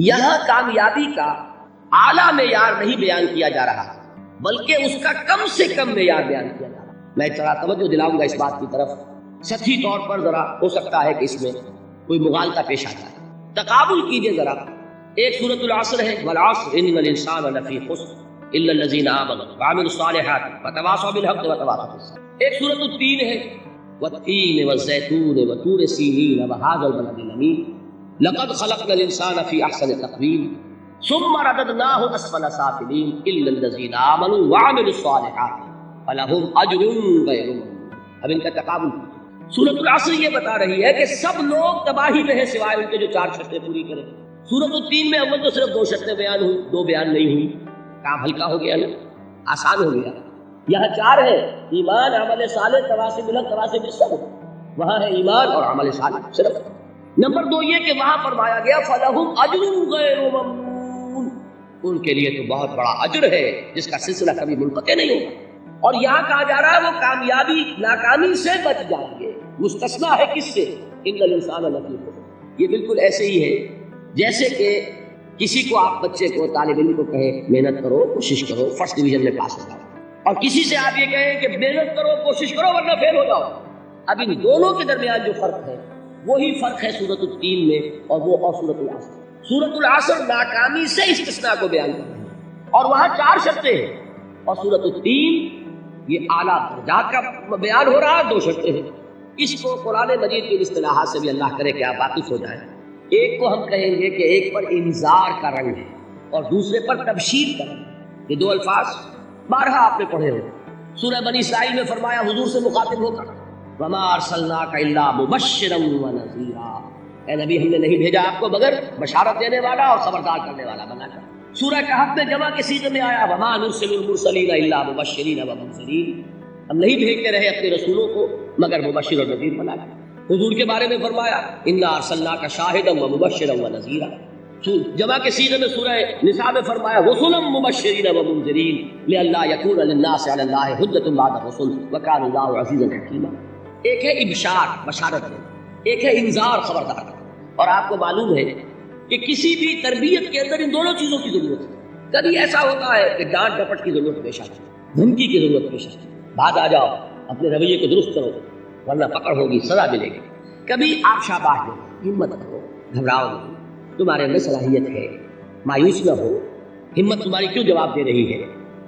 یہاں کامیابی کا اعلیٰ معیار نہیں بیان کیا جا رہا بلکہ اس کا کم سے کم معیار بیان کیا جا رہا. میں ذرا توجہ دلاؤں گا اس بات کی طرف. سطحی طور پر ذرا ہو سکتا ہے کہ اس میں کوئی مغالطہ پیش آتا ہے. تقابل کیجئے ذرا. ایک سورۃ العصر ہے والعصر ان الانسان لفی خسر الا الذین آمنوا وعملوا الصالحات وتواصوا بالحق وتواصوا بالصبر. ایک سورۃ التین ہے والتین والزیتون وطور سینین وهذا البلد الامین لقد خلقنا الانسان فی احسن تقویم ثم رددناه اسفل سافلین الا الذین آمنوا وعملوا الصالحات فلهم اجر غیر ممنون. اب ان کا تقابل. سورۃ العصر یہ بتا رہی ہے کہ سب لوگ تباہی میں ہیں سوائے ان کے جو 4 شرطیں پوری کریں. سورۃ التین میں اول تو صرف 2 شرطیں بیان ہوئی، 2 بیان نہیں ہوئی. کام ہلکا ہو گیا نا، آسان ہو گیا. یہاں 4 ہے: ایمان، عمل صالح، تواصی بالحق، تواصی بالصبر. وہاں ہے ایمان اور عمل صالح صرف. نمبر 2 یہ کہ وہاں فرمایا گیا فَلَهُمْ أَجْرٌ غَيْرُ مَمْنُونٍ، ان کے لیے تو بہت بڑا اجر ہے جس کا سلسلہ کبھی منقطع نہیں ہوگا. اور یہاں کہا جا رہا ہے وہ کامیابی ناکامی سے بچ جائیں گے. مستثنا ہے کس سے؟ ان الانسان لفی خسر. یہ بالکل ایسے ہی ہے جیسے کہ کسی کو آپ بچے کو، طالب علم کو کہیں محنت کرو، کوشش کرو، فرسٹ ڈویژن میں پاس ہو جاؤ، اور کسی سے آپ یہ کہیں کہ محنت کرو، کوشش کرو ورنہ فیل ہو جاؤ. اب ان دونوں کے درمیان جو فرق ہے وہی فرق ہے سورۃ التین میں اور سورۃ العصر. سورۃ العصر ناکامی سے استثناء کو بیان کر رہی ہے اور وہاں 4 شرطیں ہیں، اور سورۃ التین یہ اعلیٰ درجات کا بیان ہو رہا ہے، 2 شرطیں ہیں. اس کو قرآن مجید کی اصطلاحات سے بھی اللہ کرے کہ آپ واقف ہو جائیں. ایک کو ہم کہیں گے کہ ایک پر انذار کا رنگ ہے اور دوسرے پر تبشیر کا رنگ ہے. یہ 2 الفاظ بارہا آپ نے پڑھے ہو. سورہ بنی اسرائیل میں فرمایا حضور سے مخاطب ہو کر وَمَا أَرْسَلْنَاكَ إِلَّا مُبَشِّرًا وَنَذِيرًا، اے نبی ہم نے نہیں بھیجا آپ کو مگر بشارت دینے والا اور خبردار کرنے والا بنا کر. سورہ کہف میں جمع کے صیغے میں آیا وَمَا نُرْسِلُ الْمُرْسَلِينَ إِلَّا مُبَشِّرِينَ وَمُنذِرِينَ، ہم نہیں بھیجتے رہے اپنے رسولوں کو مگر مبشر اور نذیر بنا کر. حضور کے بارے میں فرمایا اِنَّا أَرْسَلْنَاكَ شَاهِدًا وَمُبَشِّرًا وَنَذِيرًا. جمع کے صیغے میں سورہ نساء میں فرمایا رُسُلًا مُبَشِّرِينَ وَمُنذِرِينَ لِئَلَّا يَكُونَ لِلنَّاسِ عَلَى اللَّهِ حُجَّةٌ بَعْدَ الرُّسُلِ وَكَانَ اللَّهُ عَزِيزًا حَكِيمًا. ایک ہے ابشار، بشارت دینا، ایک ہے انذار، خبردار کرنا. اور آپ کو معلوم ہے کہ کسی بھی تربیت کے اندر ان دونوں چیزوں کی ضرورت ہے. کبھی ایسا ہوتا ہے کہ ڈانٹ ڈپٹ کی ضرورت پیش آتی ہے، دھمکی کی ضرورت پیش آتی ہے، بھاگ آ جاؤ، اپنے رویے کو درست کرو ورنہ پکڑ ہوگی، سزا ملے گی. کبھی آپ شاباش دو، ہمت کرو، گھبراؤ نہیں، تمہارے اندر صلاحیت ہے، مایوس نہ ہو، ہمت تمہاری کیوں جواب دے رہی ہے،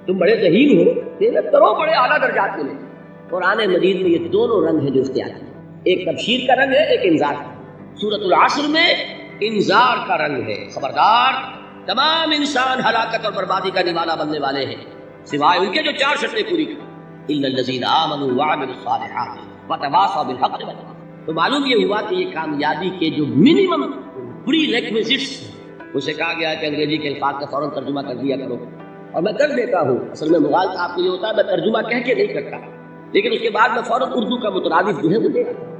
تم بڑے ذہین ہو، محنت کرو، بڑے اعلیٰ درجات ملے. قرآن مجید میں یہ دونوں رنگ ہیں جو اختیار کیے، ایک تبشیر کا رنگ ہے، ایک انذار کا. سورۃ العصر میں انذار کا رنگ ہے، خبردار تمام انسان ہلاکت اور بربادی کا نوالا بننے والے ہیں سوائے ان کے جو 4 شرطیں پوری کریں. الا الذین آمنوا وعملوا الصالحات وتواصوا بالحق وتواصوا. تو معلوم یہ ہوا کہ یہ کامیابی کے جو منیمم پری ریکویزٹس ہیں، اسے کہا گیا کہ انگریزی کے الفاظ کا فوراً ترجمہ کر دیا کرو، اور میں کر دیتا ہوں. اصل میں مغالطہ آپ کو یہ ہوتا ہے میں ترجمہ کہہ کے نہیں کرتا، لیکن اس کے بعد میں فوراً اردو کا مترادف جو ہے وہ دے دیتا ہوں.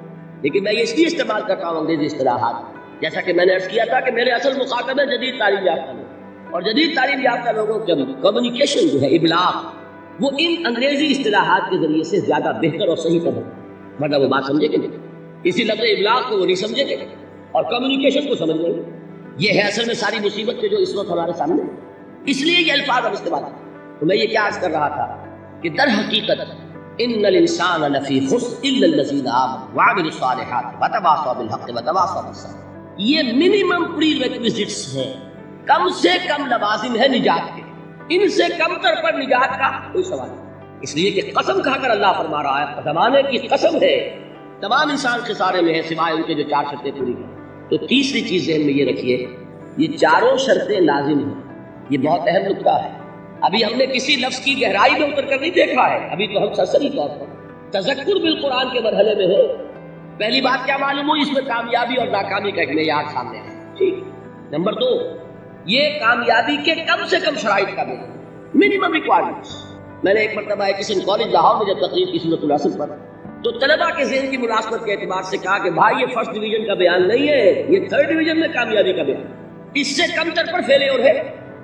لیکن میں یہ اس لیے استعمال کرتا ہوں انگریزی اصطلاحات، جیسا کہ میں نے عرض کیا تھا کہ میرے اصل مخاطب ہے جدید تعلیم یافتہ لوگ، اور جدید تعلیم یافتہ لوگوں کے کمیونیکیشن جو ہے، ابلاغ، وہ ان انگریزی اصطلاحات کے ذریعے سے زیادہ بہتر اور صحیح تر ہے. ورنہ وہ بات سمجھے کہ نہیں، اسی لفظ ابلاغ کو وہ نہیں سمجھے گے اور کمیونیکیشن کو سمجھ لیں گے. یہ ہے اصل میں ساری مصیبت کے جو اس وقت ہمارے سامنے، اس لیے یہ الفاظ ہم استعمال کرتے. تو میں یہ کیا عرض کر رہا تھا کہ در حقیقت ان الانسان لفی خسر الا الذین آمنوا وعملوا الصالحات وتواصوا بالحق وتواصوا بالصبر. یہ منیمم پری ریکویزٹس ہیں، کم سے کم لوازم ہے نجات کے. ان سے کم تر پر نجات کا کوئی سوال نہیں، اس لیے کہ قسم کھا کر اللہ فرما رہا ہے، زمانے کی قسم ہے تمام انسان خسارے میں ہے سوائے ان کے جو 4 شرطیں پوری کریں. تو تیسری چیز ذہن میں یہ رکھیے، یہ 4 شرطیں لازم ہیں. یہ بہت اہم نکتہ ہے. ابھی ہم نے کسی لفظ کی گہرائی میں اتر کر نہیں دیکھا ہے، ابھی تو ہم سرسری طور پر تذکر بالقرآن کے مرحلے میں ہے. پہلی بات کیا معلوم ہوئی، اس میں کامیابی اور ناکامی کا ایک معیار سامنے ہے. ٹھیک. نمبر 2، یہ کامیابی کے کم سے کم شرائط کا معیار، منیمم ریکوائرمنٹس. میں نے ایک مرتبہ ایک کسی کالج لاہور میں جب تقریر کی سورۃ العصر پر، تو طلباء کے ذہن کی ملازمت کے اعتبار سے کہا کہ بھائی یہ فرسٹ ڈویژن کا بیان نہیں ہے، یہ 3rd ڈویژن میں کامیابی کا بیان، اس سے کم تر پر فیلیور ہے.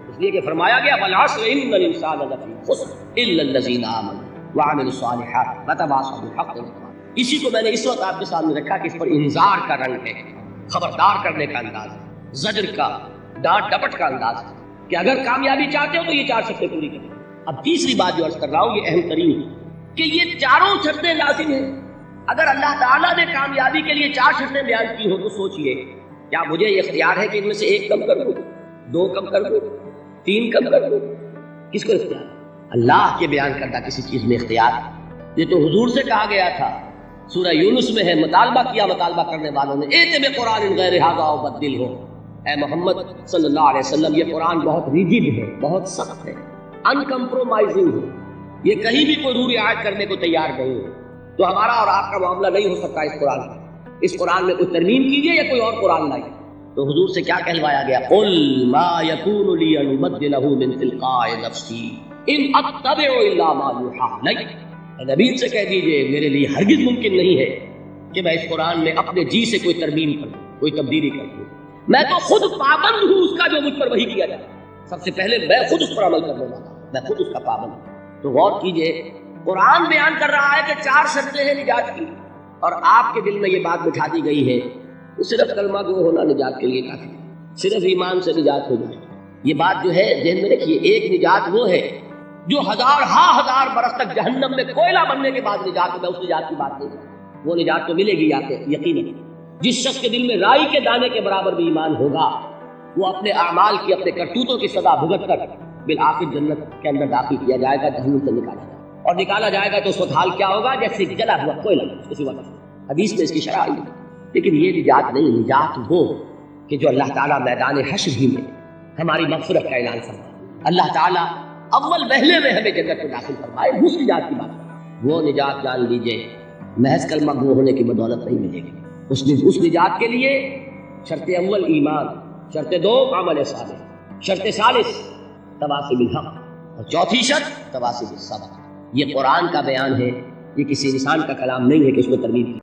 اس لیے کہ فرمایا گیا والعصر ان الانسان لفی خسر الا الذین آمنوا وعملوا الصالحات وتواصوا بالحق وتواصوا. اسی کو میں نے اس وقت آپ کے سامنے رکھا کہ اس پر انذار کا رنگ ہے، خبردار کرنے کا انداز ہے، زجر کا، ڈانٹ ڈپٹ کا انداز ہے کہ اگر کامیابی چاہتے ہو تو یہ 4 شرطیں پوری کریں۔ اب تیسری بات جو عرض کر رہا ہوں یہ اہم ترین ہے کہ یہ چاروں شرطیں لازم ہیں۔ اگر اللہ تعالیٰ نے کامیابی کے لیے 4 شرطیں بیان کی ہو تو سوچئے کیا مجھے یہ اختیار ہے کہ ان میں سے 1 کم کر دوں، 2 کم کر دوں، 3 کم کر دوں؟ کس کو اختیار؟ اللہ کے بیان کردہ کسی چیز میں اختیار۔ یہ تو حضور سے کہا گیا تھا، سورہ یونس میں ہے، مطالبہ کیا مطالبہ کرنے والوں نے، ایت بقرآن غیر ھذا وبدل ہو، اے محمد صلی اللہ علیہ وسلم یہ قرآن بہت ریجڈ ہے، بہت سخت ہے، ان کمپرومائزنگ ہے، یہ کہیں بھی کوئی روح رعایت کرنے کو تیار نہیں ہے، تو ہمارا اور آپ کا معاملہ نہیں ہو سکتا اس قرآن میں۔ اس قرآن میں کوئی ترمیم کیجیے یا کوئی اور قرآن لائیے۔ تو حضور سے کیا کہلوایا گیا؟ قل ما یکون لی ان ابدلہ من تلقاء نفسی ان اتبع الا ما یوحی الی۔ نبی سے کہہ دیجئے میرے لیے ہرگز ممکن نہیں ہے کہ میں اس قرآن میں اپنے جی سے کوئی ترمیم کروں، کوئی تبدیلی کروں، میں تو خود پابند ہوں اس کا جو مجھ پر وحی کیا جائے، سب سے پہلے میں خود اس پر عمل کرنے والا ہوں، میں خود اس کا پابند ہوں۔ تو غور کیجئے قرآن بیان کر رہا ہے کہ 4 شرطیں ہیں نجات کی، اور آپ کے دل میں یہ بات بٹھا دی گئی ہے کہ صرف کلمہ گو ہونا نجات کے لیے کافی ہے، صرف ایمان سے نجات ہو جائے۔ یہ بات جو ہے ذہن میں رکھیے، ایک نجات وہ ہے جو ہزار برس تک جہنم میں کوئلہ بننے کے بعد نجات ہے، میں اس نجات کی بات نہیں کرتا، وہ نجات تو ملے گی یقیناً۔ جس شخص کے دل میں رائی کے دانے کے برابر بھی ایمان ہوگا وہ اپنے اعمال کی، اپنے کرتوتوں کی سزا بھگت کر بالآخر جنت کے اندر داخل کیا جائے گا، جہنم سے نکالا جائے گا، اور نکالا جائے گا تو اس وقت حال کیا ہوگا؟ جیسے جلا ہوا کوئلہ اسی وقت۔ حدیث میں اس کی شرح ہے، لیکن یہ نجات نہیں، نجات وہ کہ جو اللہ تعالیٰ میدان حشر ہی میں ہماری مغفرت کا اعلان فرمائے، اللہ تعالیٰ اول وہلے میں ہمیں جنت میں داخل فرمائے، اس نجات کی بات، وہ نجات جان لیجئے محض کلمہ گو ہونے کی بدولت نہیں ملے گی۔ اس نجات کے لیے شرط اول ایمان، شرط 2 عمل صالح، شرط ثالث تواصی بالحق، اور چوتھی شرط تواصی بالصبر۔ یہ قرآن کا بیان ہے، یہ کسی انسان کا کلام نہیں ہے کہ اس میں ترمیم کی